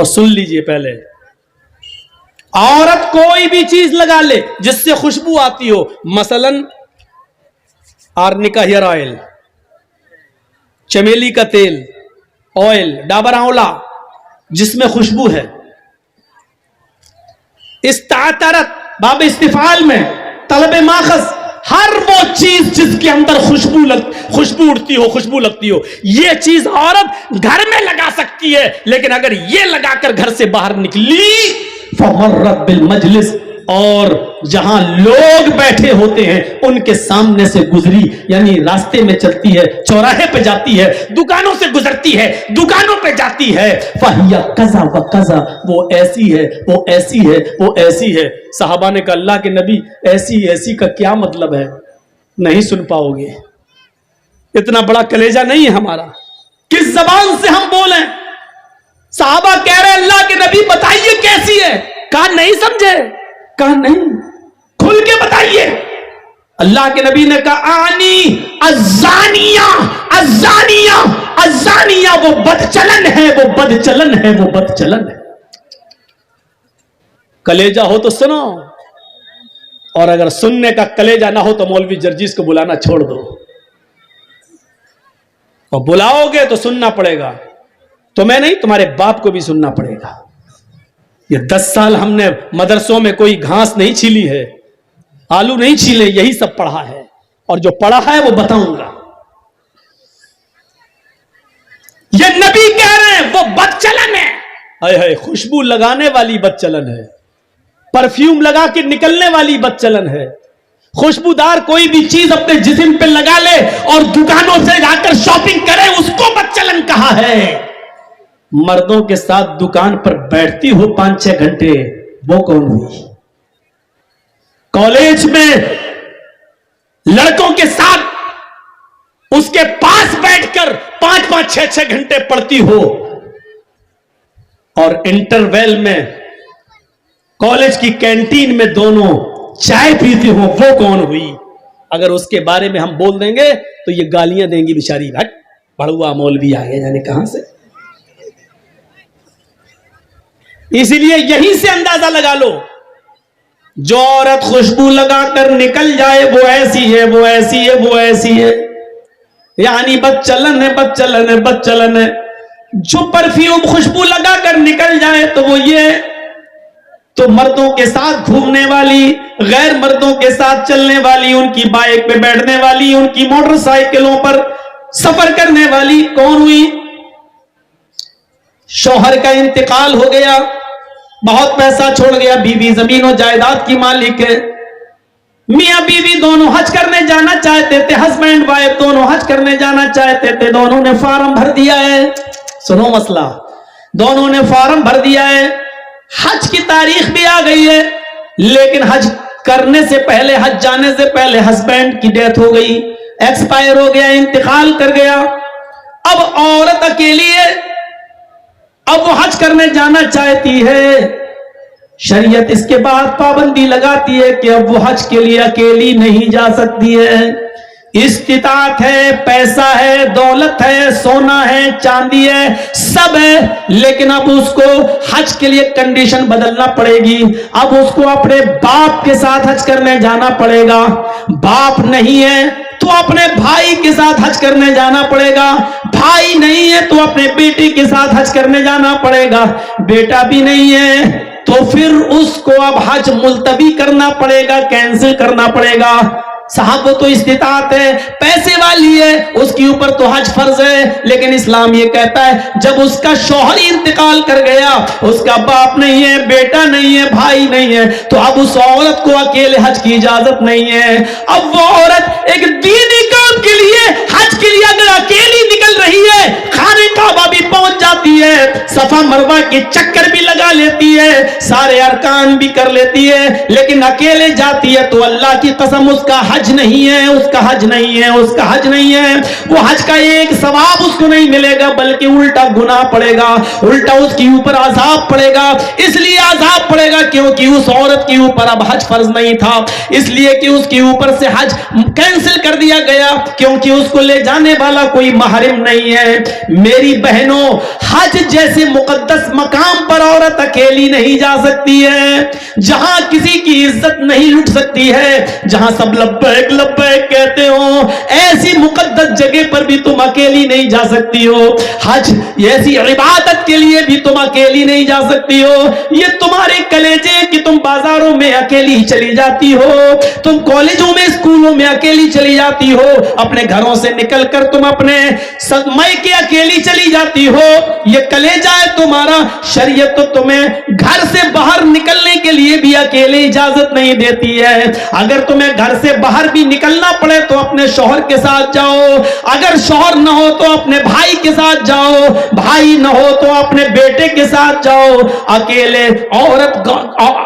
और सुन लीजिए, पहले औरत कोई भी चीज लगा ले जिससे खुशबू आती हो, मसलन आर्निका हेयर ऑयल, चमेली का तेल, ऑयल, डाबर आंवला, जिसमें खुशबू है, इस्तातरत बाब इस्तिफाल में तलब माखज, हर वो चीज जिसके अंदर खुशबू उठती हो, खुशबू लगती हो, ये चीज औरत घर में लगा सकती है। लेकिन अगर ये लगाकर घर से बाहर निकली, फमर्रत बिल मजलिस, और जहां लोग बैठे होते हैं उनके सामने से गुजरी, यानी रास्ते में चलती है, चौराहे पे जाती है, दुकानों से गुजरती है, दुकानों पे जाती है, फहिया कज़ा व कज़ा, वो ऐसी है, वो ऐसी है, वो ऐसी है। साहबा ने कहा, अल्लाह के नबी, ऐसी ऐसी का क्या मतलब है? नहीं सुन पाओगे, इतना बड़ा कलेजा नहीं है हमारा, किस जबान से हम बोलें? साहबा कह रहे, अल्लाह के नबी बताइए कैसी है? कहा नहीं समझे, कहा नहीं, खुल के बताइए। अल्लाह के नबी ने कहा, आनी अज़ानिया, अज़ानिया, अज़ानिया, वो बदचलन है, वो बदचलन है, वो बदचलन है। कलेजा हो तो सुनो, और अगर सुनने का कलेजा ना हो तो मौलवी जर्जीस को बुलाना छोड़ दो, और बुलाओगे तो सुनना पड़ेगा, तुम्हें नहीं, तुम्हारे बाप को भी सुनना पड़ेगा। ये 10 साल हमने मदरसों में कोई घास नहीं छीली है, आलू नहीं छीले, यही सब पढ़ा है, और जो पढ़ा है वो बताऊंगा। ये नबी कह रहे हैं वो बदचलन है। हाय हाय, खुशबू लगाने वाली बदचलन है, परफ्यूम लगा के निकलने वाली बदचलन है। खुशबूदार कोई भी चीज अपने जिस्म पे लगा ले और दुकानों से जाकर शॉपिंग करे, उसको बदचलन कहा है। मर्दों के साथ दुकान पर बैठती हो 5-6 घंटे, वो कौन हुई? कॉलेज में लड़कों के साथ उसके पास बैठकर 5-5, 6-6 घंटे पढ़ती हो, और इंटरवेल में कॉलेज की कैंटीन में दोनों चाय पीती हो, वो कौन हुई? अगर उसके बारे में हम बोल देंगे तो ये गालियां देंगी बेचारी, हट पढ़ुआ मौलवी आ गए जाने कहां से। इसीलिए यहीं से अंदाजा लगा लो, जो औरत खुशबू लगाकर निकल जाए वो ऐसी है, वो ऐसी है, वो ऐसी है, यानी बदचलन है, बदचलन है, बदचलन है। जो परफ्यूम खुशबू लगाकर निकल जाए तो वो ये, तो मर्दों के साथ घूमने वाली, गैर मर्दों के साथ चलने वाली, उनकी बाइक पे बैठने वाली, उनकी मोटरसाइकिलों पर सफर करने वाली कौन हुई? शौहर का इंतकाल हो गया, बहुत पैसा छोड़ गया, बीवी जमीन और जायदाद की मालिक है, मियां बीवी दोनों हज करने जाना चाहते थे, हस्बैंड वाइफ दोनों हज करने जाना चाहते थे, दोनों ने फॉर्म भर दिया है। सुनो मसला, दोनों ने फॉर्म भर दिया है, हज की तारीख भी आ गई है, लेकिन हज करने से पहले, हज जाने से पहले हस्बैंड की डेथ हो गई, एक्सपायर हो गया, इंतकाल कर गया। अब औरत अकेली है, अब वो हज करने जाना चाहती है, शरीयत इसके बाद पाबंदी लगाती है कि अब वो हज के लिए अकेली नहीं जा सकती है। इस्तिताअत है, पैसा है, दौलत है, सोना है, चांदी है, सब है, लेकिन अब उसको हज के लिए कंडीशन बदलना पड़ेगी। अब उसको अपने बाप के साथ हज करने जाना पड़ेगा। बाप नहीं है तो अपने भाई के साथ हज करने जाना पड़ेगा, भाई नहीं है तो अपने बेटे के साथ हज करने जाना पड़ेगा, बेटा भी नहीं है तो फिर उसको अब हज मुलतवी करना पड़ेगा, कैंसिल करना पड़ेगा। साहब वो तो इस्तिताअत है, पैसे वाली है, उसके ऊपर तो हज फर्ज है, लेकिन इस्लाम ये कहता है जब उसका शौहर इंतकाल कर गया, उसका बाप नहीं है, बेटा नहीं है, भाई नहीं है, तो अब उस औरत को अकेले हज की इजाजत नहीं है। अब वो औरत एक दीनी काम के लिए, हज के लिए अगर अकेली निकल रही है, खाने काबा भी पहुंच जाती है, सफा मरवा के चक्कर भी लगा लेती है, सारे अरकान भी कर लेती है, लेकिन अकेले जाती है तो अल्लाह की कसम उसका हज नहीं है, उसका हज नहीं है, उसका हज नहीं है। वो हज का एक सवाब उसको नहीं मिलेगा, बल्कि उल्टा गुनाह पड़ेगा, उल्टा उसके ऊपर अजाब पड़ेगा। इसलिए अजाब पड़ेगा क्योंकि उस औरत के ऊपर अब हज फर्ज नहीं था, इसलिए कि उसके ऊपर से हज कैंसिल कर दिया गया, क्योंकि उसको ले जाने वाला कोई महरम नहीं है। मेरी बहनों, हज जैसे मुकद्दस मकाम पर औरत अकेली नहीं जा सकती है, जहां किसी की इज्जत नहीं लुट सकती है, जहां सब लब्बैक लब्बैक कहते हो, ऐसी मुकद्दस जगह पर भी तुम अकेली नहीं जा सकती हो। हज ऐसी इबादत के लिए भी तुम अकेली नहीं जा सकती हो। ये तुम्हारे कलेजे कि तुम बाजारों में अकेली चली जाती हो, तुम कॉलेजों में स्कूलों में अकेली चली जाती हो, अपने घरों से निकलकर तुम अपने मायके अकेली चली जाती हो। ये कलेजा है तुम्हारा। शरीयत तो तुम्हें घर से बाहर निकलने के लिए भी अकेले इजाजत नहीं देती है। अगर तुम्हें घर से बाहर भी निकलना पड़े तो अपने शौहर के साथ जाओ, अगर शौहर ना हो तो अपने भाई के साथ जाओ, भाई ना हो तो अपने बेटे के साथ जाओ। अकेले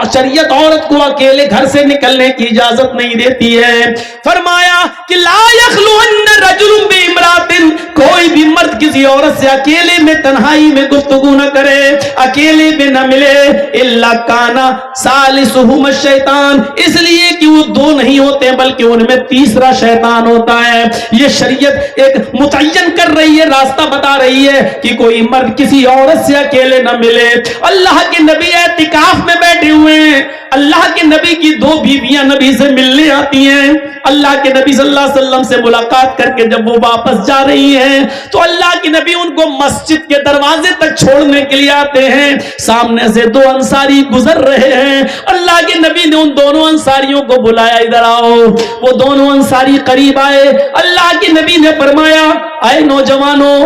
शरीयत औरत को अकेले घर से निकलने की इजाजत नहीं देती है। फरमाया कि ला यखलुअन्न रजुलुन बिइम्रातिन, कोई भी मर्द किसी औरत से अकेले में तन्हाई में गुफ्तगू न करे, अकेले में न मिले, इल्ला काना सालिसुहुम शैतान, इसलिए कि वो दो नहीं होते बल्कि उनमें तीसरा शैतान होता है। ये शरीयत एक मुतय्यन कर रही है, रास्ता बता रही है कि कोई मर्द किसी औरत से अकेले न मिले। अल्लाह के नबी एतिकाफ में बैठे हुए हैं, अल्लाह के नबी की दो बीवियां नबी से मिलने आती हैं। अल्लाह के नबी सल्लल्लाहु अलैहि वसल्लम से मुलाकात करके जब वो वापस जा रही हैं तो अल्लाह के नबी उनको मस्जिद के दरवाजे तक छोड़ने के लिए आते हैं। सामने से दो अंसारी गुजर रहे हैं। अल्लाह के नबी ने उन दोनों अंसारियों को बुलाया, इधर आओ। वो दोनों अंसारी करीब आए। अल्लाह के नबी ने फरमाया, आए नौजवानों,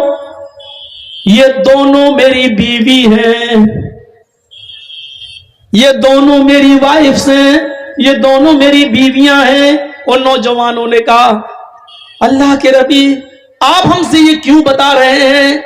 ये दोनों मेरी बीवी हैं, ये दोनों मेरी वाइफ्स हैं, ये दोनों मेरी बीवियां हैं। और नौजवानों ने कहा, अल्लाह के नबी, आप हमसे ये क्यों बता रहे हैं,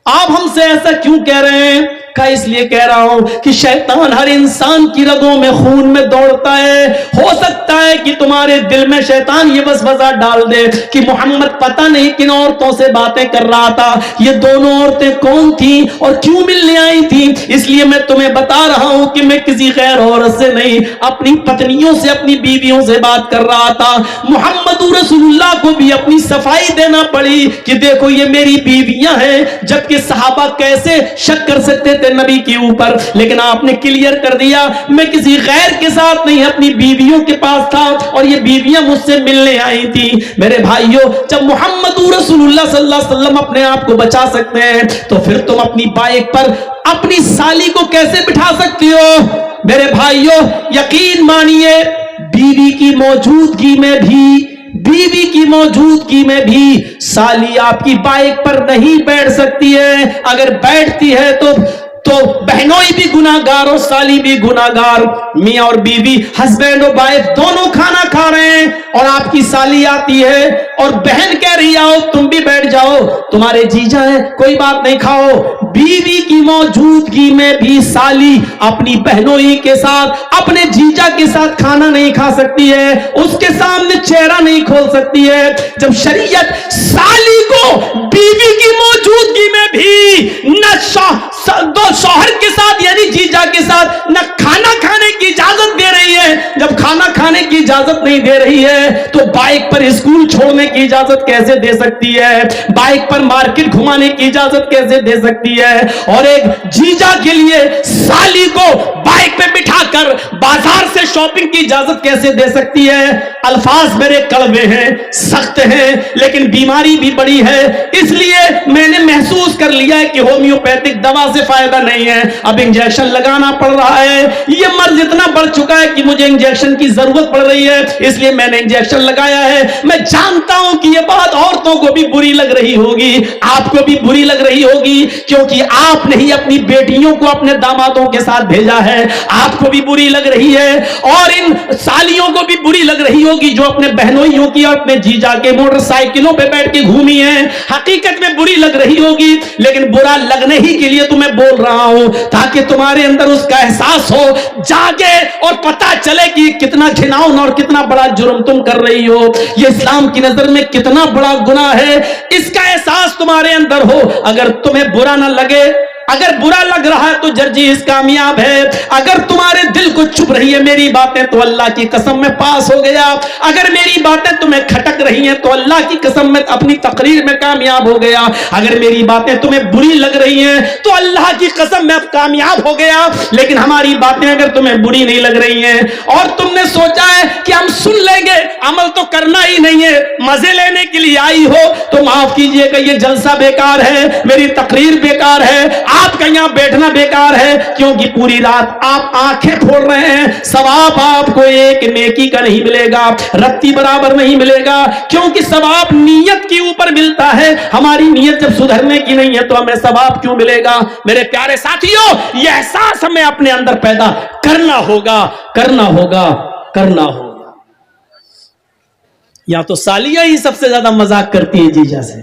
आप हमसे ऐसा क्यों कह रहे हैं? का इसलिए कह रहा हूं कि शैतान हर इंसान की रगों में खून में दौड़ता है। हो सकता है कि तुम्हारे दिल में शैतान ये वसवसा डाल दे कि मोहम्मद पता नहीं किन औरतों से बातें कर रहा था, ये दोनों औरतें कौन थी और क्यों मिलने आई थी। इसलिए मैं तुम्हें बता रहा हूं कि मैं किसी गैर औरत से नहीं, अपनी पत्नियों से, अपनी बीवियों से बात कर रहा था। मोहम्मद रसूलुल्लाह को भी अपनी सफाई देना पड़ी कि देखो ये मेरी बीवियां हैं, जबकि सहाबा कैसे शक कर सकते थे नबी के ऊपर, लेकिन आपने क्लियर कर दिया मैं किसी गैर के साथ नहीं, अपनी बीवियों के पास था और ये बीवियां मुझसे मिलने आई थी। मेरे भाइयों, जब मोहम्मद रसूलुल्लाह सल्लल्लाहु अलैहि वसल्लम अपने आप को बचा सकते हैं तो फिर तुम अपनी बाइक पर अपनी साली को कैसे बिठा सकती हो? मेरे भाइयों, यकीन मानिए, बीवी की मौजूदगी में भी साली आपकी बाइक पर नहीं बैठ सकती है। अगर बैठती है तो बहनोई भी गुनाहगार और साली भी गुनाहगार। मियां और बीवी, हस्बैंड और वाइफ दोनों खाना खा रहे हैं और आपकी साली आती है और बहन कह रही आओ तुम भी बैठ जाओ, तुम्हारे जीजा है कोई बात नहीं, खाओ। बीवी की मौजूदगी में भी साली अपनी बहनोई के साथ, अपने जीजा के साथ खाना नहीं खा सकती है, उसके सामने चेहरा नहीं खोल सकती है। जब शरीयत साली को बीवी की मौजूदगी में भी न शौहर के साथ यानी जीजा के साथ न खाना खाने की इजाजत दे रही है, जब खाना खाने की इजाजत नहीं दे रही है तो बाइक पर स्कूल छोड़ने की इजाजत कैसे दे सकती है? बाइक पर मार्केट घुमाने की इजाजत कैसे दे सकती है? और एक जीजा के लिए साली को बाइक पे बिठाकर बाजार से शॉपिंग की इजाजत कैसे दे सकती है? अल्फाज मेरे कड़वे हैं, सख्त हैं, लेकिन बीमारी भी बड़ी है। इसलिए मैंने महसूस कर लिया है कि होम्योपैथिक दवा से फायदा नहीं है, अब इंजेक्शन लगाना पड़ रहा है। यह मर्ज इतना बढ़ चुका है कि मुझे इंजेक्शन की जरूरत पड़ रही है, इसलिए मैंने इंजेक्शन लगाया है। मैं जानता हूं कि यह बात औरतों को भी बुरी लग रही होगी, आपको भी बुरी लग रही होगी, क्योंकि आपने ही अपनी बेटियों को अपने दामादों के साथ भेजा है। आपको भी बुरी लग रही है और इन सालियों को भी बुरी लग रही होगी जो अपने बहनोइयों की और अपने जीजा के मोटरसाइकिलों पे बैठ के घूमी है। हकीकत में बुरी लग रही होगी, लेकिन बुरा लगने ही के लिए तुम्हें बोल रहा हूं ताकि तुम्हारे अंदर उसका एहसास हो, जागे और पता चले कि कितना घिनौना और कितना बड़ा जुर्म तुम कर रही हो, ये इस्लाम की नजर में कितना बड़ा गुनाह है, इसका एहसास तुम्हारे अंदर हो। अगर तुम्हें बुरा ना लगे अगर बुरा लग रहा है तो जर्जीस कामयाब है। अगर तुम्हारे दिल को चुभ रही है मेरी बातें तो अल्लाह की कसम में पास हो गया। अगर मेरी बातें तुम्हें खटक रही हैं तो अल्लाह की कसम में अपनी तकरीर में कामयाब हो गया। अगर मेरी बातें तुम्हें बुरी लग रही हैं तो अल्लाह की कसम में अब कामयाब हो गया। लेकिन हमारी बातें अगर तुम्हें बुरी नहीं लग रही हैं और तुमने सोचा है कि हम सुन लेंगे, अमल तो करना ही नहीं है, मजे लेने के लिए आई हो, तो माफ कीजिएगा ये जलसा बेकार है, मेरी तकरीर बेकार है, आपका यहां बैठना बेकार है। क्योंकि पूरी रात आप आंखें फोड़ रहे हैं, सवाब आपको एक नेकी का नहीं मिलेगा, रत्ती बराबर नहीं मिलेगा। क्योंकि सवाब नीयत के ऊपर मिलता है। हमारी नीयत जब सुधरने की नहीं है तो हमें सवाब क्यों मिलेगा? मेरे प्यारे साथियों, यह एहसास हमें अपने अंदर पैदा करना होगा, करना होगा, करना होगा। या तो सालियां ही सबसे ज्यादा मजाक करती है जीजा से,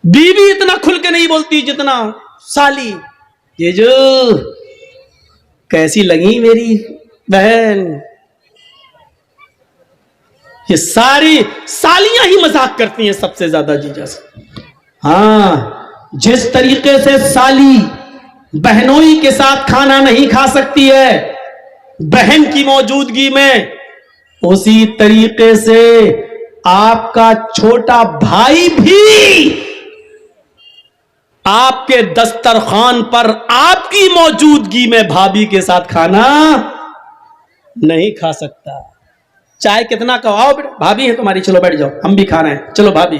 बीवी इतना खुल के नहीं बोलती जितना साली। जीजू कैसी लगी मेरी बहन? ये सारी सालियां ही मजाक करती हैं सबसे ज्यादा जीजा से। हाँ, जिस तरीके से साली बहनोई के साथ खाना नहीं खा सकती है बहन की मौजूदगी में, उसी तरीके से आपका छोटा भाई भी आपके दस्तरखान पर आपकी मौजूदगी में भाभी के साथ खाना नहीं खा सकता। चाहे कितना कहो, भाभी है तुम्हारी, चलो बैठ जाओ, हम भी खा रहे हैं, चलो भाभी।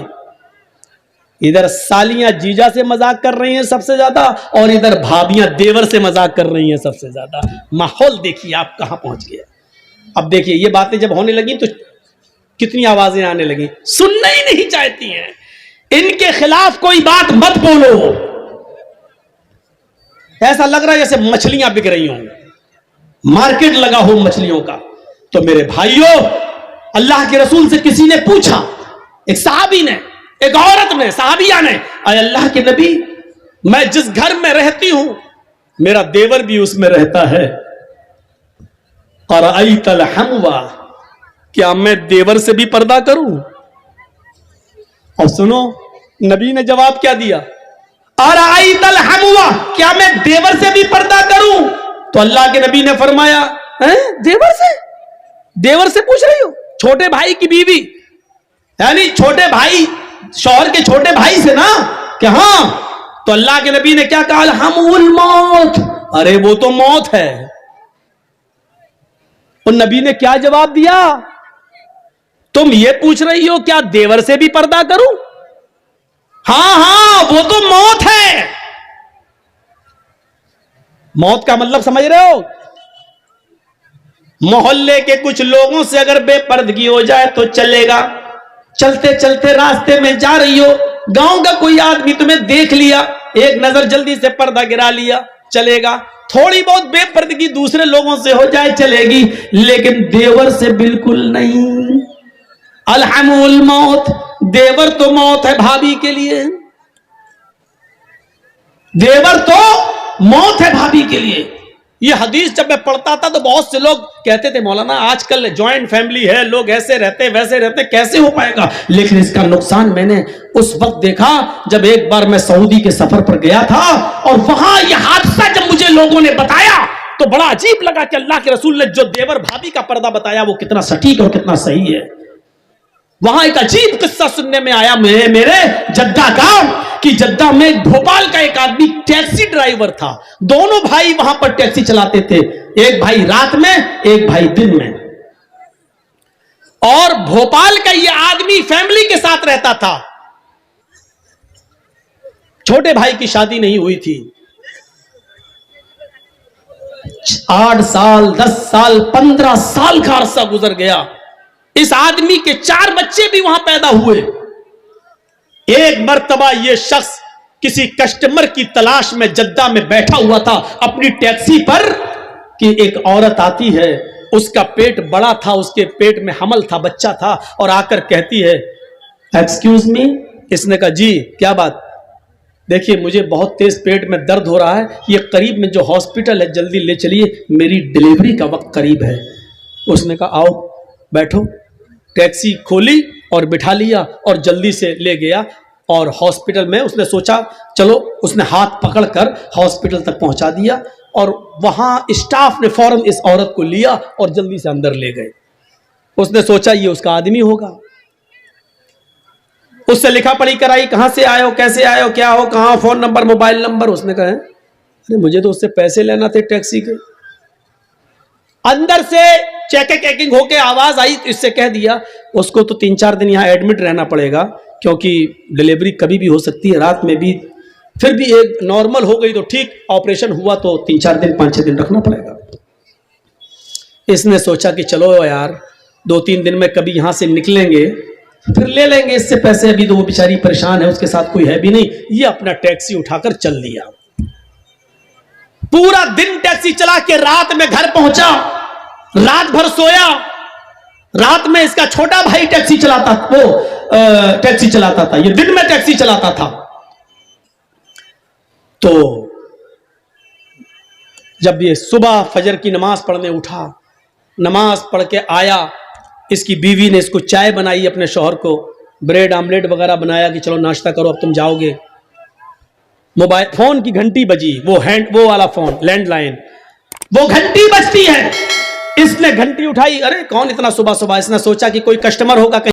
इधर सालियां जीजा से मजाक कर रही हैं सबसे ज्यादा, और इधर भाभियां देवर से मजाक कर रही हैं सबसे ज्यादा। माहौल देखिए आप कहां पहुंच गया। अब देखिए ये बातें जब होने लगी तो कितनी आवाजें आने लगी। सुनना ही नहीं चाहती हैं, इनके खिलाफ कोई बात मत बोलो। ऐसा लग रहा है जैसे मछलियां बिक रही हों, मार्केट लगा हो मछलियों का। तो मेरे भाइयों, अल्लाह के रसूल से किसी ने पूछा, एक सहाबी ने, एक औरत ने, सहाबिया ने, अरे अल्लाह के नबी, मैं जिस घर में रहती हूं मेरा देवर भी उसमें रहता है, क़रअयतल हमवा, क्या मैं देवर से भी पर्दा करूं? और सुनो नबी ने जवाब क्या दिया, क़रअयतल हमवा, क्या मैं देवर से भी पर्दा करूं? तो अल्लाह के नबी ने फरमाया, देवर से? देवर से पूछ रही हो? छोटे भाई की बीवी, यानी छोटे भाई, शौहर के छोटे भाई से ना, क्या? हाँ। तो अल्लाह के नबी ने क्या कहा, हमउल मौत, अरे वो तो मौत है। और नबी ने क्या जवाब दिया, तुम ये पूछ रही हो क्या देवर से भी पर्दा करूं? हाँ हाँ, वो तो मौत है। मौत का मतलब समझ रहे हो? मोहल्ले के कुछ लोगों से अगर बेपर्दगी हो जाए तो चलेगा। चलते चलते रास्ते में जा रही हो, गांव का कोई आदमी तुम्हें देख लिया, एक नजर जल्दी से पर्दा गिरा लिया, चलेगा। थोड़ी बहुत बेपर्दगी दूसरे लोगों से हो जाए चलेगी, लेकिन देवर से बिल्कुल नहीं। अलहमुल मौत, देवर तो मौत है भाभी के लिए, देवर तो मौत है भाभी के लिए। ये हदीस जब मैं पढ़ता था तो बहुत से लोग कहते थे, मौलाना आजकल जॉइंट फैमिली है, लोग ऐसे रहते वैसे रहते, कैसे हो पाएगा? लेकिन इसका नुकसान मैंने उस वक्त देखा जब एक बार मैं सऊदी के सफर पर गया था, और वहां यह हादसा जब मुझे लोगों ने बताया तो बड़ा अजीब लगा कि अल्लाह के रसूल ने जो देवर भाभी का पर्दा बताया वो कितना सटीक और कितना सही है। वहां एक अजीब किस्सा सुनने में आया मेरे जद्दा का, कि जद्दा में भोपाल का एक आदमी टैक्सी ड्राइवर था। दोनों भाई वहां पर टैक्सी चलाते थे, एक भाई रात में एक भाई दिन में। और भोपाल का यह आदमी फैमिली के साथ रहता था, छोटे भाई की शादी नहीं हुई थी। 8 साल 10 साल 15 साल का अरसा गुजर गया। इस आदमी के 4 बच्चे भी वहां पैदा हुए। एक मर्तबा यह शख्स किसी कस्टमर की तलाश में जद्दा में बैठा हुआ था अपनी टैक्सी पर, कि एक औरत आती है, उसका पेट बड़ा था, उसके पेट में हमल था, बच्चा था, और आकर कहती है, एक्सक्यूज मी। इसने कहा जी क्या बात? देखिए मुझे बहुत तेज पेट में दर्द हो रहा है, ये करीब में जो हॉस्पिटल है जल्दी ले चलिए, मेरी डिलीवरी का वक्त करीब है। उसने कहा आओ बैठो। टैक्सी खोली और बिठा लिया और जल्दी से ले गया, और हॉस्पिटल में उसने सोचा चलो, उसने हाथ पकड़कर हॉस्पिटल तक पहुंचा दिया और वहां स्टाफ ने फौरन इस औरत को लिया और जल्दी से अंदर ले गए। उसने सोचा ये उसका आदमी होगा, उससे लिखा पढ़ी कराई, कहां से आए हो, कैसे आए हो, क्या हो, कहां, फोन नंबर, मोबाइल नंबर। उसने कहा अरे मुझे तो उससे पैसे लेना थे टैक्सी के। अंदर से चेकिंग होके आवाज आई, तो इससे कह दिया उसको तो 3-4 दिन यहां एडमिट रहना पड़ेगा, क्योंकि डिलीवरी कभी भी हो सकती है, रात में भी। फिर भी एक नॉर्मल हो गई तो ठीक, ऑपरेशन हुआ तो 3-4 दिन 5-6 दिन रखना पड़ेगा। इसने सोचा कि चलो यार 2-3 दिन में कभी यहां से निकलेंगे फिर ले लेंगे इससे पैसे, अभी तो वो बेचारी परेशान है, उसके साथ कोई है भी नहीं। ये अपना टैक्सी उठाकर चल दिया। पूरा दिन टैक्सी चला के रात में घर पहुंचा, रात भर सोया। रात में इसका छोटा भाई टैक्सी चलाता, वो टैक्सी चलाता था, ये दिन में टैक्सी चलाता था। तो जब ये सुबह फजर की नमाज पढ़ने उठा, नमाज पढ़ के आया, इसकी बीवी ने इसको चाय बनाई, अपने शौहर को ब्रेड आमलेट वगैरह बनाया कि चलो नाश्ता करो अब तुम जाओगे। मोबाइल फोन की घंटी बजी, वो वाला फोन लैंडलाइन, वो घंटी बजती है। इसने घंटी उठाई, अरे कौन इतना सुबह सुबह, इसने सोचा कि कोई कस्टमर होगा।